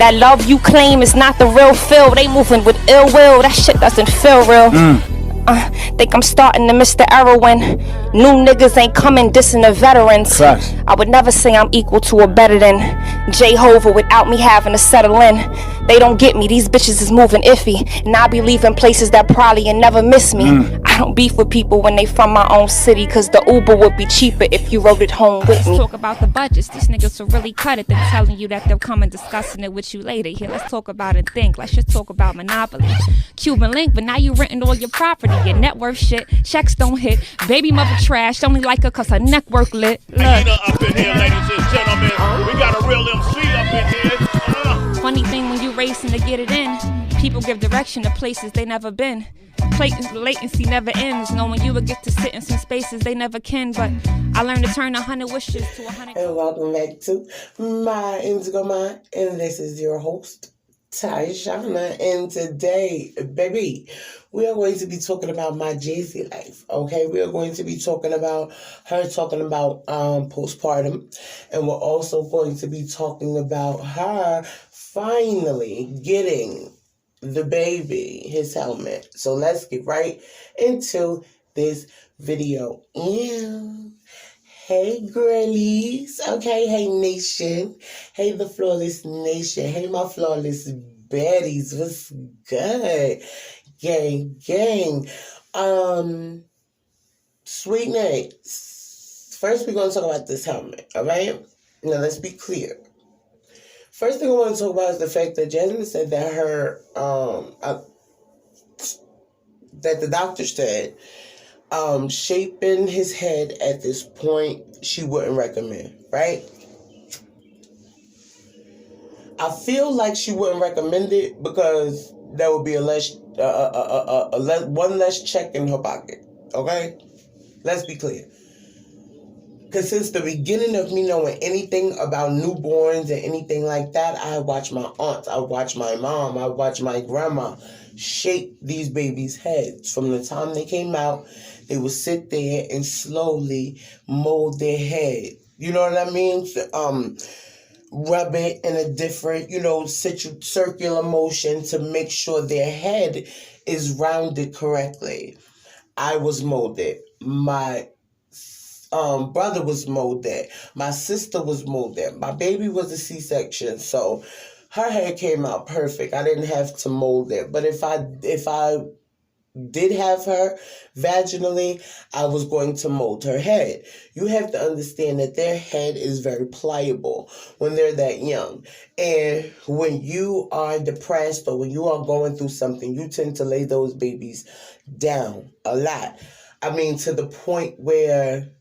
That love you claim is not the real feel. They moving with ill will. That shit doesn't feel real. Think I'm starting to miss the era when new niggas ain't coming dissing the veterans. Facts. I would never say I'm equal to or better than Jehovah without me having to settle in. They don't get me, these bitches is moving iffy, and I be leaving places that probably and never miss me. I don't beef with people when they from my own city, cause the Uber would be cheaper if you rode it home with me. Let's talk about the budgets. These niggas will really cut it. They're telling you that they'll come and discussing it with you later. Here, let's talk about it and think. Let's just talk about monopoly. Cuban link, but now you renting all your property. Your net worth shit, checks don't hit. Baby mother trash, only like her cause her neck work lit. Look. Up in here, ladies and gentlemen. We got a real MC up in here. Funny thing when you racing to get it in, people give direction to places they never been. Latency never ends, knowing you would get to sit in some spaces they never can. But I learned to turn 100 wishes to 100. And welcome back to my Indigo Mind, and this is your host, Tyshana, and today, baby, we are going to be talking about my jazzy life, okay? We are going to be talking about her talking about postpartum, and we're also going to be talking about her finally getting the baby his helmet. So let's get right into this video. Hey girlies, okay, hey nation, hey the flawless nation, hey my flawless baddies, what's good? Gang. Sweet nights. First we're gonna talk about this helmet, alright? Now let's be clear. First thing I want to talk about is the fact that Jasmine said that her, that the doctor said, shaping his head at this point, she wouldn't recommend, right? I feel like she wouldn't recommend it because there would be one less check in her pocket, okay? Let's be clear. Because since the beginning of me knowing anything about newborns and anything like that, I watched my aunts, I watched my mom, I watched my grandma shape these babies' heads. From the time they came out, they would sit there and slowly mold their head. You know what I mean? Rub it in a different, circular motion to make sure their head is rounded correctly. I was molded. My brother was molded. My sister was molded. My baby was a C-section, so her hair came out perfect. I didn't have to mold it. But if I did have her vaginally, I was going to mold her head. You have to understand that their head is very pliable when they're that young. And when you are depressed or when you are going through something, you tend to lay those babies down a lot. I mean, to the point where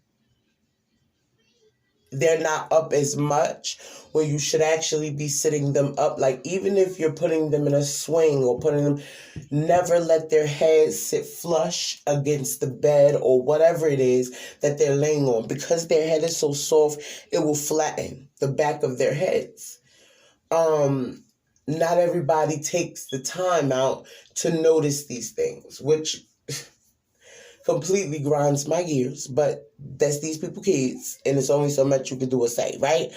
they're not up as much, where you should actually be sitting them up. Like, even if you're putting them in a swing or putting them, never let their heads sit flush against the bed or whatever it is that they're laying on. Because their head is so soft, it will flatten the back of their heads. Not everybody takes the time out to notice these things, which completely grinds my gears, but that's these people kids, and it's only so much you can do or say, right?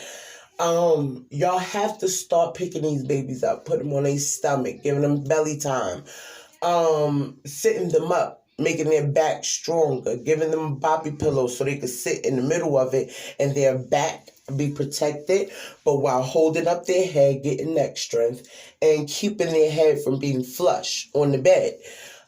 Y'all have to start picking these babies up, put them on their stomach, giving them belly time, sitting them up, making their back stronger, giving them boppy pillows so they can sit in the middle of it and their back be protected, but while holding up their head, getting neck strength, and keeping their head from being flush on the bed.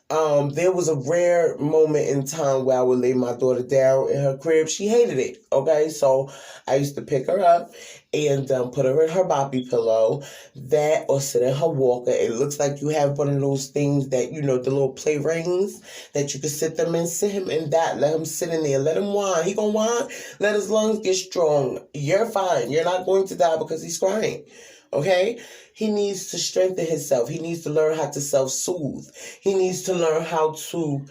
There was a rare moment in time where I would lay my daughter down in her crib. She hated it, okay? So I used to pick her up and put her in her boppy pillow, that or sit in her walker. It looks like you have one of those things that, the little play rings that you can sit them in. Sit him in that. Let him sit in there. Let him whine. He gonna whine. Let his lungs get strong. You're fine. You're not going to die because he's crying. Okay? He needs to strengthen himself. He needs to learn how to self-soothe. He needs to learn how to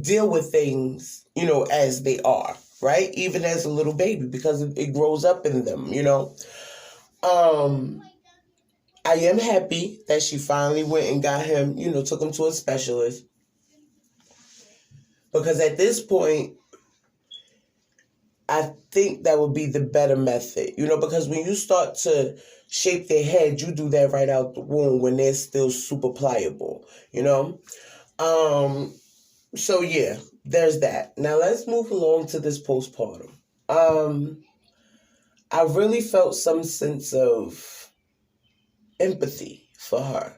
deal with things, as they are, right? Even as a little baby, because it grows up in them, I am happy that she finally went and got him, took him to a specialist. Because at this point, I think that would be the better method, because when you start to shape their head, you do that right out the womb when they're still super pliable, So yeah, there's that. Now let's move along to this postpartum. I really felt some sense of empathy for her.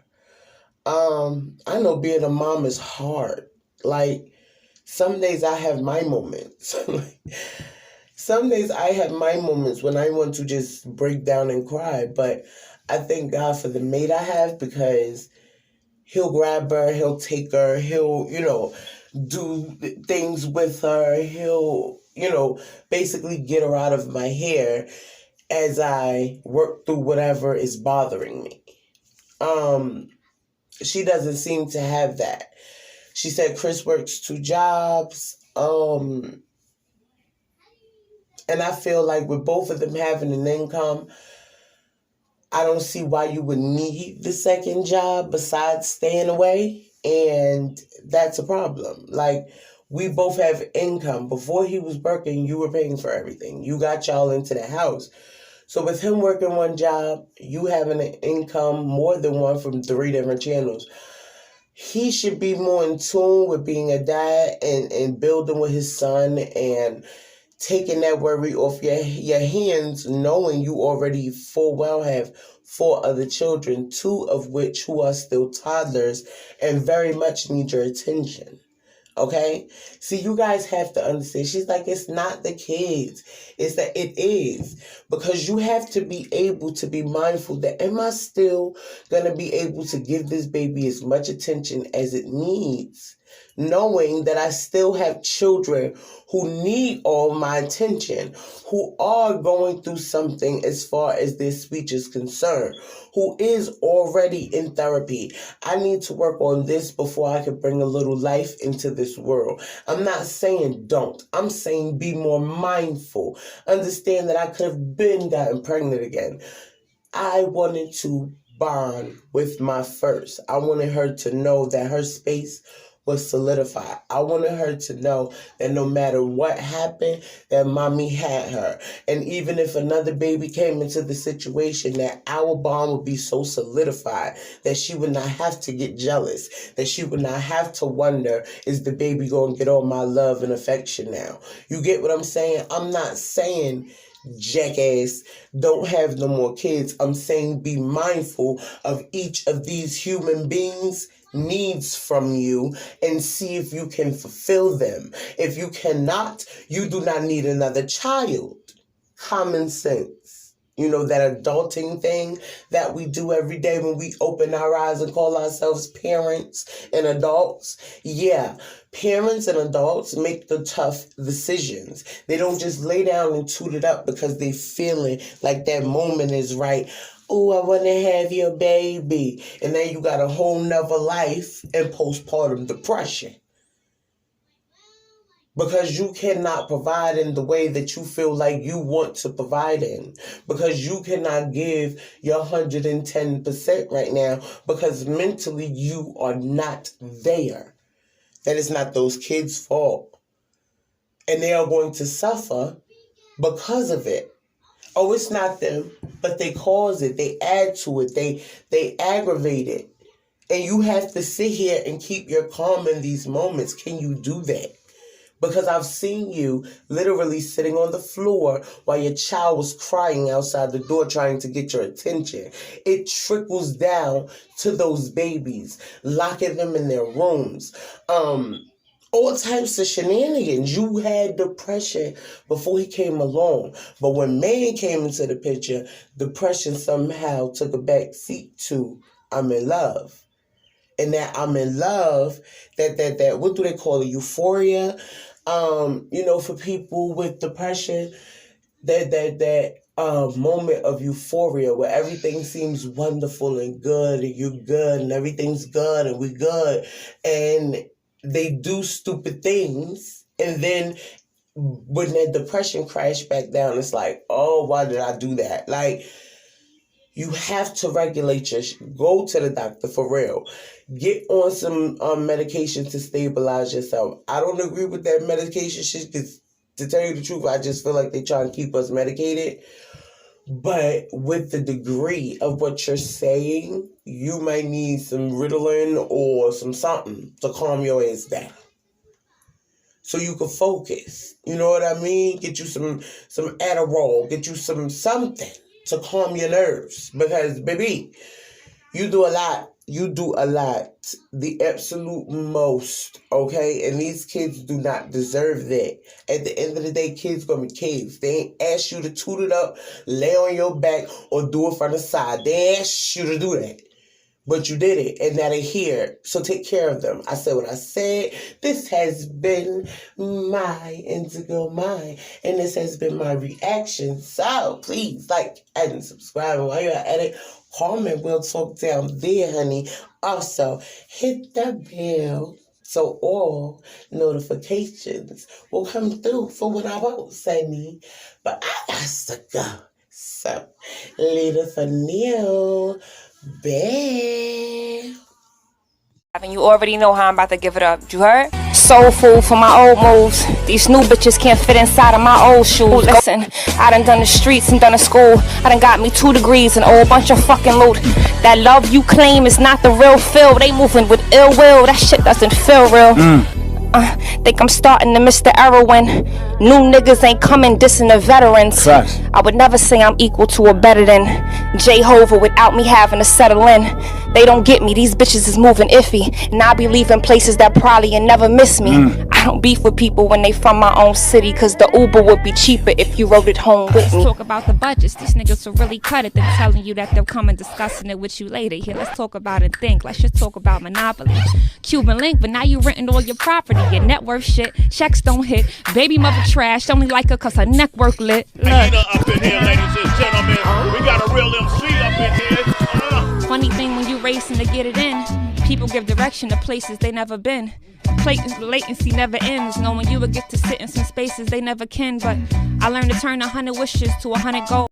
I know being a mom is hard. Like, some days I have my moments. Some days I have my moments when I want to just break down and cry, but I thank God for the mate I have, because he'll grab her, he'll take her, he'll, do things with her, he'll, basically get her out of my hair as I work through whatever is bothering me. She doesn't seem to have that. She said Chris works 2 jobs. And I feel like with both of them having an income, I don't see why you would need the second job besides staying away. And that's a problem. Like, we both have income. Before he was working, you were paying for everything. You got y'all into the house. So with him working 1 job, you having an income, more than one, from 3 different channels, he should be more in tune with being a dad and building with his son and taking that worry off your hands, knowing you already full well have 4 other children, 2 of which who are still toddlers and very much need your attention. Okay? See, you guys have to understand. She's like, it's not the kids. It's that it is. Because you have to be able to be mindful that, am I still going to be able to give this baby as much attention as it needs? Knowing that I still have children who need all my attention, who are going through something as far as their speech is concerned, who is already in therapy. I need to work on this before I can bring a little life into this world. I'm not saying don't. I'm saying be more mindful. Understand that I could have been gotten pregnant again. I wanted to bond with my first. I wanted her to know that her space was solidified. I wanted her to know that no matter what happened, that mommy had her. And even if another baby came into the situation, that our bond would be so solidified that she would not have to get jealous, that she would not have to wonder, is the baby going to get all my love and affection now? You get what I'm saying? I'm not saying, jackass, don't have no more kids. I'm saying be mindful of each of these human beings' needs from you and see if you can fulfill them. If you cannot, you do not need another child. Common sense. That adulting thing that we do every day when we open our eyes and call ourselves parents and adults. Yeah, parents and adults make the tough decisions. They don't just lay down and toot it up because they feeling like that moment is right. Oh, I want to have your baby. And then you got a whole nother life in postpartum depression. Because you cannot provide in the way that you feel like you want to provide in. Because you cannot give your 110% right now. Because mentally you are not there. That is not those kids' fault. And they are going to suffer because of it. Oh, it's not them, but they cause it. They add to it. They aggravate it. And you have to sit here and keep your calm in these moments. Can you do that? Because I've seen you literally sitting on the floor while your child was crying outside the door trying to get your attention. It trickles down to those babies, locking them in their rooms. All types of shenanigans. You had depression before he came along. But when man came into the picture, depression somehow took a back seat to I'm in love. And that I'm in love, that what do they call it? Euphoria. For people with depression, that moment of euphoria where everything seems wonderful and good and you're good and everything's good and we good. And they do stupid things, and then when that depression crashed back down, it's like, oh, why did I do that? Like, you have to regulate go to the doctor for real. Get on some medication to stabilize yourself. I don't agree with that medication shit because To tell you the truth, I just feel like they try and keep us medicated. But with the degree of what you're saying, you might need some Ritalin or some something to calm your ass down, so you can focus. You know what I mean? Get you some Adderall, get you something to calm your nerves. Because, baby, you do a lot. You do a lot. The absolute most, okay? And these kids do not deserve that. At the end of the day, kids gonna be kids. They ain't ask you to toot it up, lay on your back, or do it from the side. They asked you to do that. But you did it, and now they're here. So take care of them. I said what I said. This has been my Indigo Mind, and this has been my reaction. So please like and subscribe. And while you're at it, comment. We'll talk down there, honey. Also, hit the bell so all notifications will come through for when I post, honey. But I got to go. So later for now. Babe. And you already know how I'm about to give it up. You heard? Soul food for my old moves. These new bitches can't fit inside of my old shoes. Listen, I done the streets and done the school. I done got me 2 degrees and a whole bunch of fucking loot. That love you claim is not the real feel. They moving with ill will. That shit doesn't feel real. Think I'm starting to miss the era when new niggas ain't coming dissing the veterans. Facts. I would never say I'm equal to or better than Jehovah without me having to settle in. They don't get me, these bitches is moving iffy, and I be leaving places that probably and never miss me. I don't beef with people when they from my own city, cause the Uber would be cheaper if you rode it home with Let's me. talk about the budgets. These niggas will really cut it. They're telling you that they'll come and discussing it with you later. Here, let's talk about and think. Let's just talk about monopoly. Cuban link, but now you renting all your property. Your net worth shit, checks don't hit. Baby mother trash, only like her cause her neck work lit. Look. Hyena up in here, ladies and gentlemen. We got a real MC up in here. Funny thing when you racing to get it in, people give direction to places they never been. Latency never ends, knowing you would get to sit in some spaces they never can. But I learned to turn 100 wishes to 100 goals.